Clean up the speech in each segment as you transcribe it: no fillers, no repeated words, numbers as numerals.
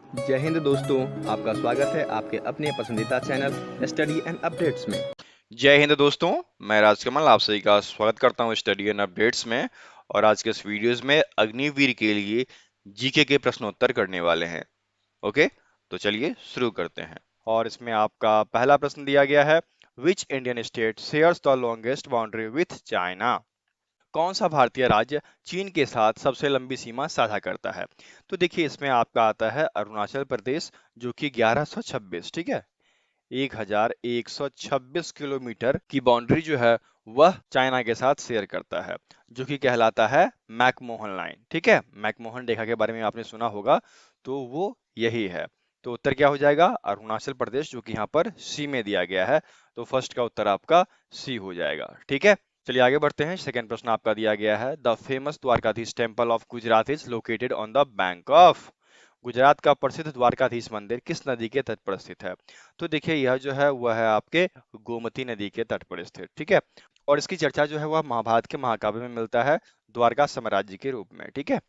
जय हिंद दोस्तों, आपका स्वागत है आपके अपने पसंदीदा चैनल स्टडी एंड अपडेट्स में। जय हिंद दोस्तों। मैं राजकमल आप सभी का स्वागत करता हूं स्टडी एंड अपडेट्स में। और आज के इस वीडियोस में अग्निवीर के लिए जीके के प्रश्नोत्तर करने वाले हैं। ओके, तो चलिए शुरू करते हैं। और इसमें आपका पहला प्रश्न दिया गया है, which Indian state shares the longest boundary with China. कौन सा भारतीय राज्य चीन के साथ सबसे लंबी सीमा साझा करता है। तो देखिए इसमें आपका आता है अरुणाचल प्रदेश, जो कि 1126, ठीक है, 1126 किलोमीटर की बाउंड्री जो है वह चाइना के साथ शेयर करता है, जो कि कहलाता है मैकमोहन लाइन। ठीक है, मैकमोहन रेखा के बारे में आपने सुना होगा, तो वो यही है। तो उत्तर क्या हो जाएगा, अरुणाचल प्रदेश, जो कि यहाँ पर सी में दिया गया है। तो फर्स्ट का उत्तर आपका सी हो जाएगा। ठीक है, चलिए आगे बढ़ते हैं। सेकंड प्रश्न आपका दिया गया है, the famous Dwarkadhish temple of Gujarat is located on the bank of. Gujarat का प्रसिद्ध द्वारकाधीश मंदिर किस नदी के तट पर स्थित है। तो देखिए यह जो है वह है आपके गोमती नदी के तट पर स्थित। ठीक है, और इसकी चर्चा जो है वह महाभारत के महाकाव्य में मिलता है द्वारका साम्राज्य के रूप में। ठीक है,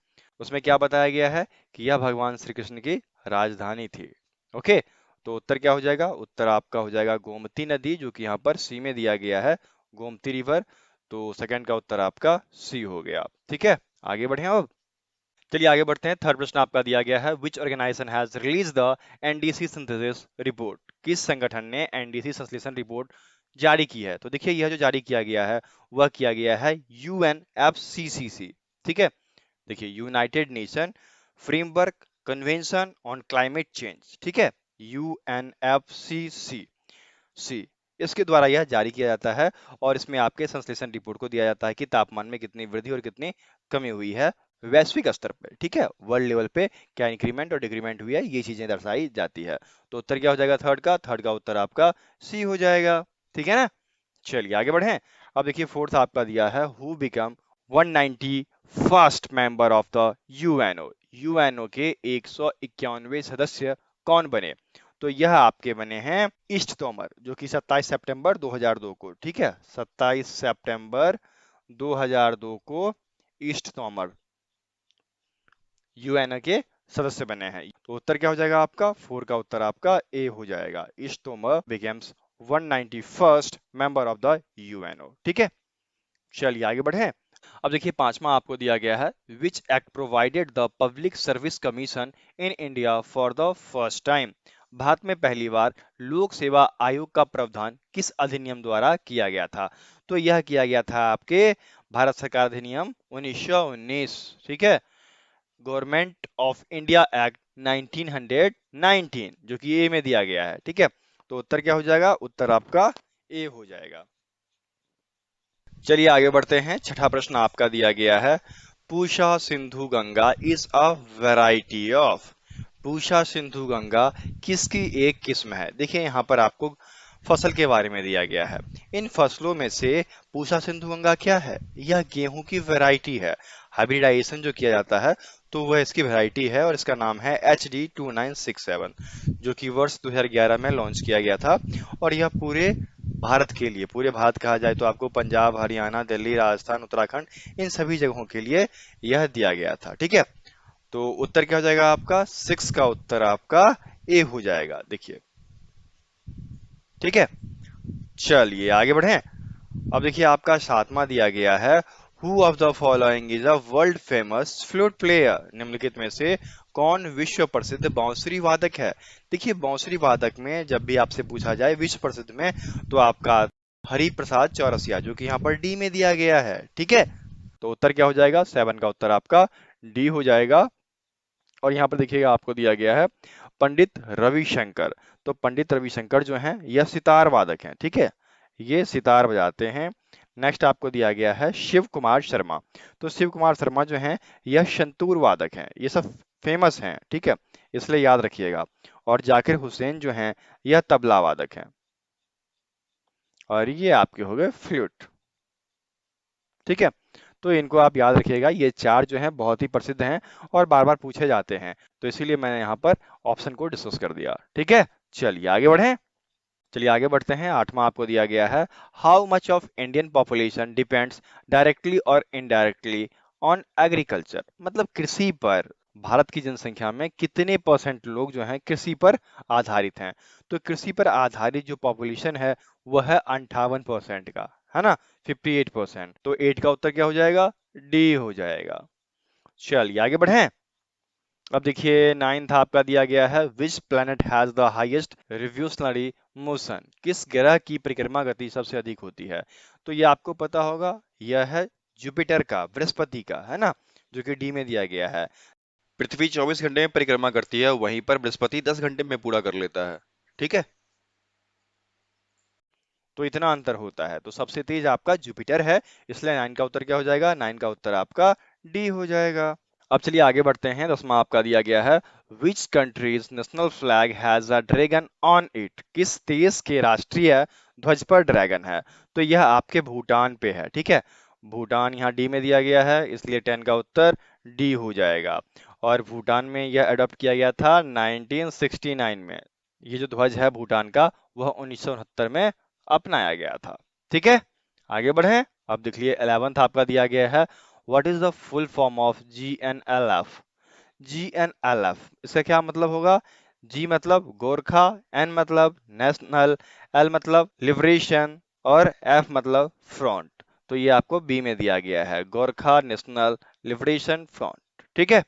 उसमें क्या बताया गया है कि यह भगवान श्री कृष्ण की राजधानी थी। ओके, तो उत्तर क्या हो जाएगा, उत्तर आपका हो जाएगा गोमती नदी, जो कि यहाँ पर सी में दिया गया है, गोमती रिवर। तो सेकंड का उत्तर आपका सी हो गया। ठीक है, आगे बढ़े अब। चलिए आगे बढ़ते हैं। थर्ड प्रश्न आपका दिया गया है, which organisation has release the NDC synthesis report. किस संगठन ने एनडीसी संश्लेषण रिपोर्ट जारी की है। तो देखिए यह जो जारी किया गया है वह किया गया है यूएनएफसीसीसी। ठीक है, देखिए United nation framework convention on climate change. ठीक है, यूएनएफसीसी सी, इसके द्वारा यह जारी किया जाता है। और इसमें आपके संश्लेषण रिपोर्ट को दिया जाता है कि तापमान में कितनी वृद्धि और कितनी कमी हुई है वैश्विक स्तर पर। ठीक है, वर्ल्ड लेवल पे क्या इंक्रीमेंट और डिक्रीमेंट हुई है, ये चीजें दर्शाई जाती है। तो उत्तर क्या हो जाएगा, थर्ड का उत्तर आपका सी हो जाएगा। ठीक है ना, चलिए आगे बढ़ें। अब देखिए फोर्थ आपका दिया है, who become 190 first member of the UNO. UNO के 191वें सदस्य कौन बने। तो यह आपके बने हैं ईस्ट तोमर, जो कि 27 सितंबर 2002 को, ठीक है, 27 सितंबर 2002 को ईस्ट तोमर यूएनओ के सदस्य बने हैं। तो उत्तर क्या हो जाएगा आपका, फोर का उत्तर आपका ए हो जाएगा, east Tomar becomes 191st member of the UNO. ठीक है, चलिए आगे बढ़े। अब देखिए पांचवा आपको दिया गया है, which act provided the public service commission in India for the first time. Bharat में पहली बार लोक सेवा आयोग का प्रावधान किस अधिनियम द्वारा किया गया था। तो यह किया गया था आपके भारत सरकार अधिनियम 1919। ठीक है, गवर्नमेंट ऑफ इंडिया एक्ट 1919, जो कि ए में दिया गया है। ठीक है, तो उत्तर क्या हो जाएगा, उत्तर आपका ए हो जाएगा। चलिए आगे बढ़ते हैं। छठा प्रश्न आपका दिया गया है, Pusa Sindhu Ganga is a variety of. Pusa Sindhu Ganga किसकी एक किस्म है। देखिए यहाँ पर आपको फसल के बारे में दिया गया है। इन फसलों में से पूषा सिंधु गंगा क्या है, यह गेहूं की वैरायटी है। हाइब्रिडाइजेशन जो किया जाता है तो वह इसकी वैरायटी है, और इसका नाम है HD2967, जो कि वर्ष 2011 में लॉन्च किया गया था। और यह पूरे भारत के लिए, पूरे भारत कहा जाए तो आपको पंजाब, हरियाणा, दिल्ली, राजस्थान, उत्तराखंड, इन सभी जगहों के लिए यह दिया गया था। ठीक है, तो उत्तर क्या हो जाएगा आपका, सिक्स का उत्तर आपका ए हो जाएगा। देखिए, ठीक है, चलिए आगे बढ़े। अब देखिए आपका सातवां दिया गया है, who of the following is a world famous flute player. निम्नलिखित में से कौन विश्व प्रसिद्ध बांसुरी वादक है। देखिए बांसुरी वादक में जब भी आपसे पूछा जाए विश्व प्रसिद्ध में, तो आपका हरि प्रसाद चौरसिया, जो कि यहाँ पर डी में दिया गया है। ठीक है, तो उत्तर क्या हो जाएगा, सेवन का उत्तर आपका डी हो जाएगा। और यहाँ पर देखिएगा आपको दिया गया है पंडित रविशंकर। तो पंडित रविशंकर जो हैं यह सितार वादक हैं। ठीक है, ये सितार बजाते हैं। नेक्स्ट आपको दिया गया है शिव कुमार शर्मा। तो शिव कुमार शर्मा जो हैं यह संतूर वादक हैं। ये सब फेमस हैं, ठीक है, इसलिए याद रखिएगा। और जाकिर हुसैन जो हैं यह तबला वादक हैं। और ये आपके हो गए फ्लूट। ठीक है, तो इनको आप याद रखिएगा, ये चार जो हैं बहुत ही प्रसिद्ध हैं और बार बार पूछे जाते हैं, तो इसीलिए मैंने यहाँ पर ऑप्शन को डिस्कस कर दिया। ठीक है, चलिए आगे बढ़ें। चलिए आगे बढ़ते हैं। आठवां आपको दिया गया है, how much of Indian population depends directly और इनडायरेक्टली ऑन एग्रीकल्चर। मतलब कृषि पर भारत की जनसंख्या में कितने परसेंट लोग जो हैं कृषि पर आधारित हैं। तो कृषि पर आधारित जो पॉपुलेशन है वह है 58% का, है ना, 58%। तो 8 का उत्तर क्या हो जाएगा, डी हो जाएगा। चलिए आगे बढ़ें। अब देखिए 9th आपका दिया गया है, which planet has the highest revolutionary motion, किस ग्रह की परिक्रमा गति सबसे अधिक होती है। तो ये आपको पता होगा, यह है जुपिटर का, बृहस्पति का, है ना, जो कि डी में दिया गया है। पृथ्वी 24 घंटे में परिक्रमा करती है, वहीं पर बृहस्पति 10 घंटे में पूरा कर लेता है। ठीक है, तो इतना अंतर होता है। तो सबसे तेज आपका जुपिटर है, इसलिए 9 का उत्तर क्या हो जाएगा, 9 का उत्तर आपका डी हो जाएगा। अब चलिए आगे बढ़ते हैं। 10वां आपका दिया गया है, which countries national flag has a dragon on it, किस देश के राष्ट्रीय ध्वज पर ड्रैगन है। तो यह आपके भूटान पे है। ठीक है, भूटान यहाँ डी में दिया गया है, इसलिए 10 का उत्तर डी हो जाएगा। और भूटान में यह अडॉप्ट किया गया था 1969 में। ये जो ध्वज है भूटान का, वह 1969 में अपनाया गया था। ठीक है, आगे बढ़े। अब देख लिए 11th आपका दिया गया है, what is the full form of GNLF। GNLF इसका क्या मतलब होगा, जी मतलब गोरखा, एन मतलब नेशनल, एल मतलब लिबरेशन और एफ मतलब फ्रंट। तो ये आपको बी में दिया गया है, गोरखा नेशनल लिबरेशन फ्रंट। ठीक है,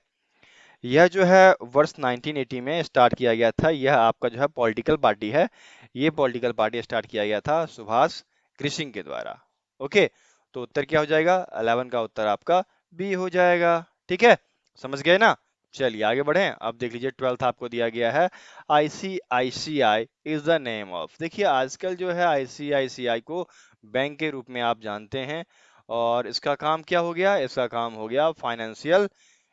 यह जो है वर्ष 1980 में स्टार्ट किया गया था। यह आपका जो है पॉलिटिकल पार्टी है। ये पॉलिटिकल पार्टी स्टार्ट किया गया था सुभाष कृषिंग के द्वारा। ओके, तो उत्तर क्या हो जाएगा, 11 का उत्तर आपका बी हो जाएगा। ठीक है, समझ गए ना। चलिए आगे बढ़ें। अब देख लीजिए 12th आपको दिया गया है, ICICI is the name of. देखिए आजकल जो है ICICI को बैंक के रूप में आप जानते हैं, और इसका काम क्या हो गया, इसका काम हो गया फाइनेंशियल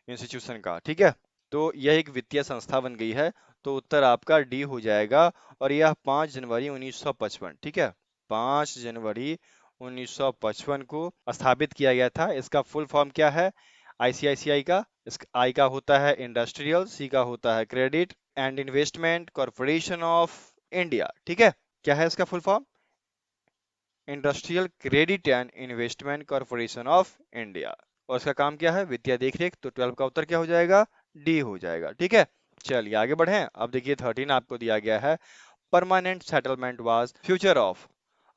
इंस्टीट्यूशन का। ठीक है, तो यह एक वित्तीय संस्था बन गई है। तो उत्तर आपका डी हो जाएगा। और यह 5 जनवरी 1955, ठीक है, 5 जनवरी 1955 को स्थापित किया गया था। इसका फुल फॉर्म क्या है आईसीआईसीआई का, इस आई का होता है इंडस्ट्रियल, सी का होता है credit and investment corporation of India. ठीक है, क्या है इसका full form, industrial credit and investment corporation of India. और इसका काम क्या है, वित्तीय देखरेख। तो 12 का उत्तर क्या हो जाएगा, डी हो जाएगा। ठीक है, चलिए आगे बढ़ें। अब देखिए 13 आपको दिया गया है, permanent settlement was future of.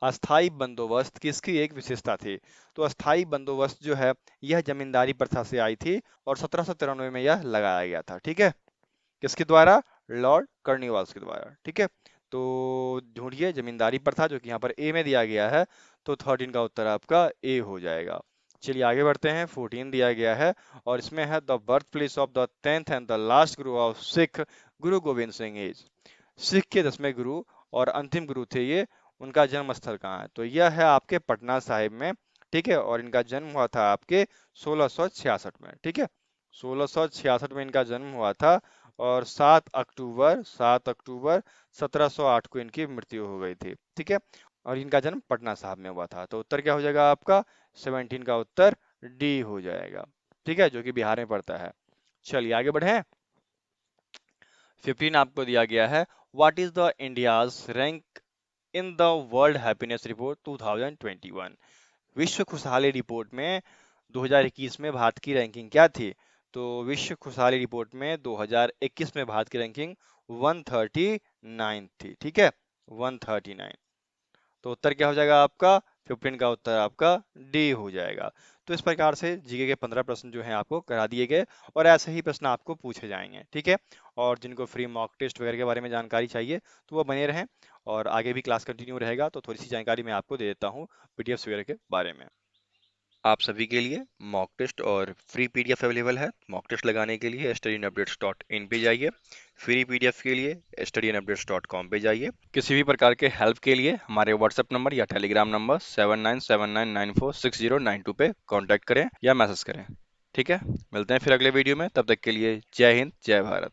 अस्थाई बंदोबस्त किसकी एक विशेषता थी। तो अस्थाई बंदोबस्त जो है यह जमींदारी प्रथा से आई थी, और 1793 में यह लगाया गया था। ठीक है, किसके द्वारा, लॉर्ड कर्निवाल्स के द्वारा। ठीक है, तो ढूंढिए जमींदारी प्रथा, जो कि यहाँ पर ए में दिया गया है। तो 13 का उत्तर आपका ए हो जाएगा। चलिए आगे बढ़ते हैं। 14 दिया गया है, और इसमें है the birth place of the 10th and the last Guru of Sikh, Guru Govind Singh is. Sikh के 10वें गुरु और अंतिम गुरु थे ये, उनका जन्म स्थल कहाँ है। तो यह है आपके पटना साहिब में। ठीक है, और इनका जन्म हुआ था आपके 1666 में। ठीक है, 1666 में इनका जन्म हुआ था, और 7 अक्टूबर 1708 को इनकी मृत्यु हो गई थी। ठीक है, और इनका जन्म पटना साहब में हुआ था। तो उत्तर क्या हो जाएगा आपका, 17 का उत्तर डी हो जाएगा। ठीक है, जो कि बिहार में पड़ता है। चलिए आगे बढ़े। 15 आपको दिया गया है, what is the India's rank in the world happiness report 2021। विश्व खुशहाली रिपोर्ट में 2021 में भारत की रैंकिंग क्या थी। तो विश्व खुशहाली रिपोर्ट में 2021 में भारत की रैंकिंग 139 थी। ठीक है, 139। तो उत्तर क्या हो जाएगा आपका, 15 का उत्तर आपका डी हो जाएगा। तो इस प्रकार से जीके के 15 प्रश्न जो हैं आपको करा दिए गए, और ऐसे ही प्रश्न आपको पूछे जाएंगे। ठीक है, और जिनको फ्री मॉक टेस्ट वगैरह के बारे में जानकारी चाहिए तो वो बने रहें, और आगे भी क्लास कंटिन्यू रहेगा। तो थोड़ी सी जानकारी मैं आपको दे देता हूँ पीडीएफ वगैरह के बारे में। आप सभी के लिए मॉक टेस्ट और फ्री पीडीएफ अवेलेबल है। मॉक टेस्ट लगाने के लिए studyinupdates.in पे जाइए, फ्री पीडीएफ के लिए studyinupdates.com पे जाइए। किसी भी प्रकार के हेल्प के लिए हमारे व्हाट्सएप नंबर या टेलीग्राम नंबर 7979946092 पे कांटेक्ट करें या मैसेज करें। ठीक है, मिलते हैं फिर अगले वीडियो में। तब तक के लिए जय हिंद, जय भारत।